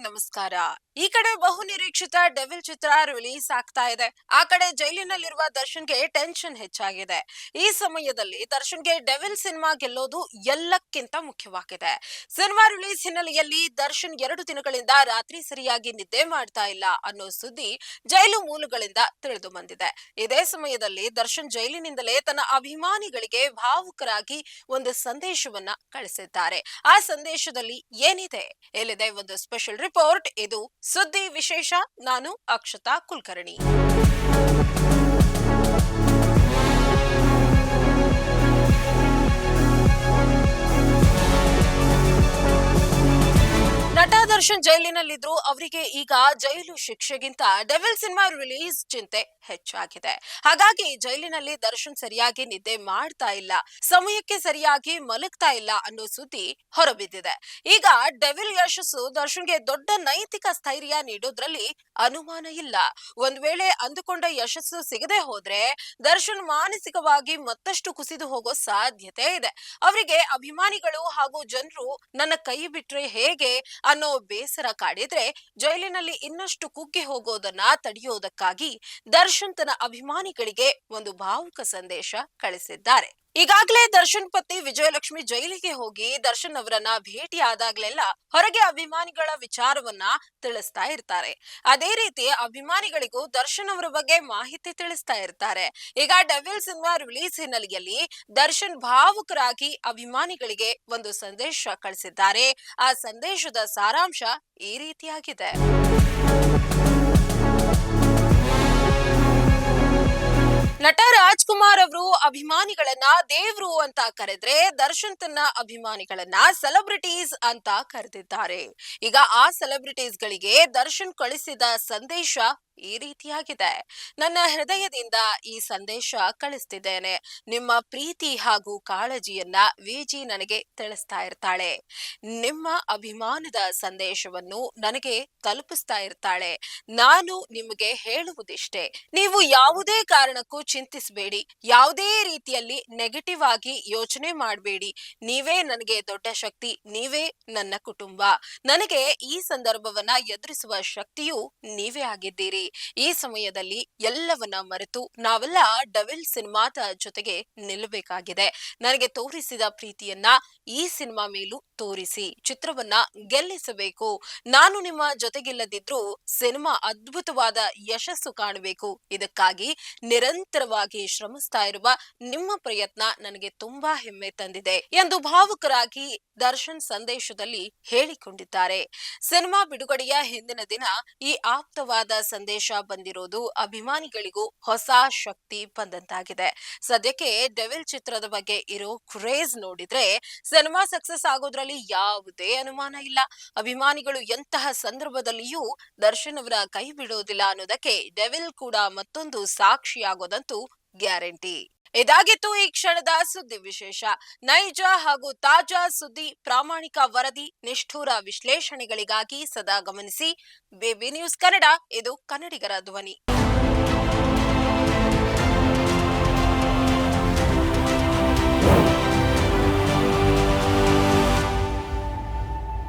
ನಮಸ್ಕಾರ. ಈ ಕಡೆ ಬಹು ನಿರೀಕ್ಷಿತ ಡೆವಿಲ್ ಚಿತ್ರ ರಿಲೀಸ್ ಆಗ್ತಾ ಇದೆ. ಆ ಕಡೆ ಜೈಲಿನಲ್ಲಿರುವ ದರ್ಶನ್ಗೆ ಟೆನ್ಷನ್ ಹೆಚ್ಚಾಗಿದೆ. ಈ ಸಮಯದಲ್ಲಿ ದರ್ಶನ್ಗೆ ಡೆವಿಲ್ ಸಿನಿಮಾ ಗೆಲ್ಲೋದು ಎಲ್ಲಕ್ಕಿಂತ ಮುಖ್ಯವಾಗಿದೆ. ಸಿನಿಮಾ ರಿಲೀಸ್ ಹಿನ್ನೆಲೆಯಲ್ಲಿ ದರ್ಶನ್ 2 ದಿನಗಳಿಂದ ರಾತ್ರಿ ಸರಿಯಾಗಿ ನಿದ್ದೆ ಮಾಡ್ತಾ ಇಲ್ಲ ಅನ್ನೋ ಸುದ್ದಿ ಜೈಲು ಮೂಲಗಳಿಂದ ತಿಳಿದು ಬಂದಿದೆ. ಇದೇ ಸಮಯದಲ್ಲಿ ದರ್ಶನ್ ಜೈಲಿನಿಂದಲೇ ತನ್ನ ಅಭಿಮಾನಿಗಳಿಗೆ ಭಾವುಕರಾಗಿ ಒಂದು ಸಂದೇಶವನ್ನ ಕಳಿಸಿದ್ದಾರೆ. ಆ ಸಂದೇಶದಲ್ಲಿ ಏನಿದೆ? ಇಲ್ಲಿದೆ ಒಂದು ಸ್ಪೆಷಲ್ ರಿಪೋರ್ಟ್. ಇದು ಸುದ್ದಿ ವಿಶೇಷ. ನಾನು ಅಕ್ಷತಾ ಕುಲಕರ್ಣಿ. ನಟ ದರ್ಶನ್ ಜೈಲಿನಲ್ಲಿದ್ರು. ಅವರಿಗೆ ಈಗ ಜೈಲು ಶಿಕ್ಷೆಗಿಂತ ಡೆವಿಲ್ ಸಿನಿಮಾ ರಿಲೀಸ್ ಚಿಂತೆ ಹೆಚ್ಚಾಗಿದೆ. ಹಾಗಾಗಿ ಜೈಲಿನಲ್ಲಿ ದರ್ಶನ್ ಸರಿಯಾಗಿ ನಿದ್ದೆ ಮಾಡ್ತಾ ಇಲ್ಲ, ಸಮಯಕ್ಕೆ ಸರಿಯಾಗಿ ಮಲಗ್ತಾ ಇಲ್ಲ ಅನ್ನೋ ಸುದ್ದಿ ಹೊರಬಿದ್ದಿದೆ. ಈಗ ಡೆವಿಲ್ ಯಶಸ್ಸು ದರ್ಶನ್ಗೆ ದೊಡ್ಡ ನೈತಿಕ ಸ್ಥೈರ್ಯ ನೀಡೋದ್ರಲ್ಲಿ ಅನುಮಾನ ಇಲ್ಲ. ಒಂದ್ ವೇಳೆ ಅಂದುಕೊಂಡ ಯಶಸ್ಸು ಸಿಗದೆ ಹೋದ್ರೆ ದರ್ಶನ್ ಮಾನಸಿಕವಾಗಿ ಮತ್ತಷ್ಟು ಕುಸಿದು ಹೋಗೋ ಸಾಧ್ಯತೆ ಇದೆ. ಅವರಿಗೆ ಅಭಿಮಾನಿಗಳು ಹಾಗೂ ಜನರು ನನ್ನ ಕೈ ಬಿಟ್ರೆ ಹೇಗೆ ಅನ್ನೋ ಬೇಸರ ಕಾಡಿದ್ರೆ ಜೈಲಿನಲ್ಲಿ ಇನ್ನಷ್ಟು ಕುಗ್ಗಿ ಹೋಗೋದನ್ನ ತಡೆಯೋದಕ್ಕಾಗಿ ದರ್ಶನ್ ತನ್ನ ಅಭಿಮಾನಿಗಳಿಗೆ ಒಂದು ಭಾವುಕ ಸಂದೇಶ ಕಳಿಸಿದ್ದಾರೆ. ಈಗಾಗಲೇ ದರ್ಶನ್ ಪತ್ನಿ ವಿಜಯಲಕ್ಷ್ಮಿ ಜೈಲಿಗೆ ಹೋಗಿ ದರ್ಶನ್ ಅವರನ್ನ ಭೇಟಿ ಆದಾಗ್ಲೆಲ್ಲ ಹೊರಗೆ ಅಭಿಮಾನಿಗಳ ವಿಚಾರವನ್ನ ತಿಳಿಸ್ತಾ ಇರ್ತಾರೆ. ಅದೇ ರೀತಿ ಅಭಿಮಾನಿಗಳಿಗೂ ದರ್ಶನ್ ಅವರ ಬಗ್ಗೆ ಮಾಹಿತಿ ತಿಳಿಸ್ತಾ ಇರ್ತಾರೆ. ಈಗ ಡೆವಿಲ್ ಸಿನಿಮಾ ರಿಲೀಸ್ ಹಿನ್ನೆಲೆಯಲ್ಲಿ ದರ್ಶನ್ ಭಾವುಕರಾಗಿ ಅಭಿಮಾನಿಗಳಿಗೆ ಒಂದು ಸಂದೇಶ ಕಳಿಸಿದ್ದಾರೆ. ಆ ಸಂದೇಶದ ಸಾರಾಂಶ ಈ ರೀತಿಯಾಗಿದೆ. ನಟ ರಾಜ್ಕುಮಾರ್ ಅವರು ಅಭಿಮಾನಿಗಳನ್ನ ದೇವ್ರು ಅಂತ ಕರೆದ್ರೆ ದರ್ಶನ್ ತನ್ನ ಅಭಿಮಾನಿಗಳನ್ನ ಸೆಲೆಬ್ರಿಟೀಸ್ ಅಂತ ಕರೆದಿದ್ದಾರೆ. ಈಗ ಆ ಸೆಲೆಬ್ರಿಟೀಸ್ ಗಳಿಗೆ ದರ್ಶನ್ ಕಳಿಸಿದ ಸಂದೇಶ ಈ ರೀತಿಯಾಗಿದೆ. ನನ್ನ ಹೃದಯದಿಂದ ಈ ಸಂದೇಶ ಕಳಿಸ್ತಿದ್ದೇನೆ. ನಿಮ್ಮ ಪ್ರೀತಿ ಹಾಗೂ ಕಾಳಜಿಯನ್ನ ವಿಜಿ ನನಗೆ ತಿಳಿಸ್ತಾ ಇರ್ತಾಳೆ. ನಿಮ್ಮ ಅಭಿಮಾನದ ಸಂದೇಶವನ್ನು ನನಗೆ ತಲುಪಿಸ್ತಾ ಇರ್ತಾಳೆ. ನಾನು ನಿಮಗೆ ಹೇಳುವುದಿಷ್ಟೇ, ನೀವು ಯಾವುದೇ ಕಾರಣಕ್ಕೂ ಚಿಂತಿಸಬೇಡಿ, ಯಾವುದೇ ರೀತಿಯಲ್ಲಿ ನೆಗೆಟಿವ್ ಆಗಿ ಯೋಚನೆ ಮಾಡಬೇಡಿ. ನೀವೇ ನನಗೆ ದೊಡ್ಡ ಶಕ್ತಿ, ನೀವೇ ನನ್ನ ಕುಟುಂಬ. ನನಗೆ ಈ ಸಂದರ್ಭವನ್ನ ಎದುರಿಸುವ ಶಕ್ತಿಯೂ ನೀವೇ ಆಗಿದ್ದೀರಿ. ಈ ಸಮಯದಲ್ಲಿ ಎಲ್ಲವನ್ನ ಮರೆತು ನಾವೆಲ್ಲ ಡೆವಿಲ್ ಸಿನಿಮಾದ ಜೊತೆಗೆ ನಿಲ್ಲಬೇಕಾಗಿದೆ. ನನಗೆ ತೋರಿಸಿದ ಪ್ರೀತಿಯನ್ನ ಈ ಸಿನಿಮಾ ಮೇಲೂ ತೋರಿಸಿ ಚಿತ್ರವನ್ನ ಗೆಲ್ಲಿಸಬೇಕು. ನಾನು ನಿಮ್ಮ ಜೊತೆಗಿಲ್ಲದಿದ್ರೂ ಸಿನಿಮಾ ಅದ್ಭುತವಾದ ಯಶಸ್ಸು ಕಾಣಬೇಕು. ಇದಕ್ಕಾಗಿ ನಿರಂತರವಾಗಿ ಶ್ರಮಿಸ್ತಾ ಇರುವ ನಿಮ್ಮ ಪ್ರಯತ್ನ ನನಗೆ ತುಂಬಾ ಹೆಮ್ಮೆ ತಂದಿದೆ ಎಂದು ಭಾವುಕರಾಗಿ ದರ್ಶನ್ ಸಂದೇಶದಲ್ಲಿ ಹೇಳಿಕೊಂಡಿದ್ದಾರೆ. ಸಿನಿಮಾ ಬಿಡುಗಡೆಯ ಹಿಂದಿನ ದಿನ ಈ ಆಪ್ತವಾದ ಸಂದೇಶ ಬಂದಿರೋದು ಅಭಿಮಾನಿಗಳಿಗೂ ಹೊಸ ಶಕ್ತಿ ಬಂದಂತಾಗಿದೆ. ಸದ್ಯಕ್ಕೆ ಡೆವಿಲ್ ಚಿತ್ರದ ಬಗ್ಗೆ ಇರೋ ಕ್ರೇಜ್ ನೋಡಿದ್ರೆ ಸಿನಿಮಾ ಸಕ್ಸಸ್ ಆಗೋದ್ರಲ್ಲಿ ಯಾವುದೇ ಅನುಮಾನ ಇಲ್ಲ. ಅಭಿಮಾನಿಗಳು ಎಂತಹ ಸಂದರ್ಭದಲ್ಲಿಯೂ ದರ್ಶನ್ ಅವರ ಕೈ ಬಿಡೋದಿಲ್ಲ ಅನ್ನೋದಕ್ಕೆ ಡೆವಿಲ್ ಕೂಡ ಮತ್ತೊಂದು ಸಾಕ್ಷಿಯಾಗೋದಂತೂ ಗ್ಯಾರಂಟಿ. ಇದಾಗಿತ್ತು ಈ ಕ್ಷಣದ ಸುದ್ದಿ ವಿಶೇಷ. ನೈಜ ಹಾಗೂ ತಾಜಾ ಸುದ್ದಿ, ಪ್ರಾಮಾಣಿಕ ವರದಿ, ನಿಷ್ಠುರ ವಿಶ್ಲೇಷಣೆಗಳಿಗಾಗಿ ಸದಾ ಗಮನಿಸಿ ಬೇಬಿ ನ್ಯೂಸ್ ಕನ್ನಡ. ಇದು ಕನ್ನಡಿಗರ ಧ್ವನಿ.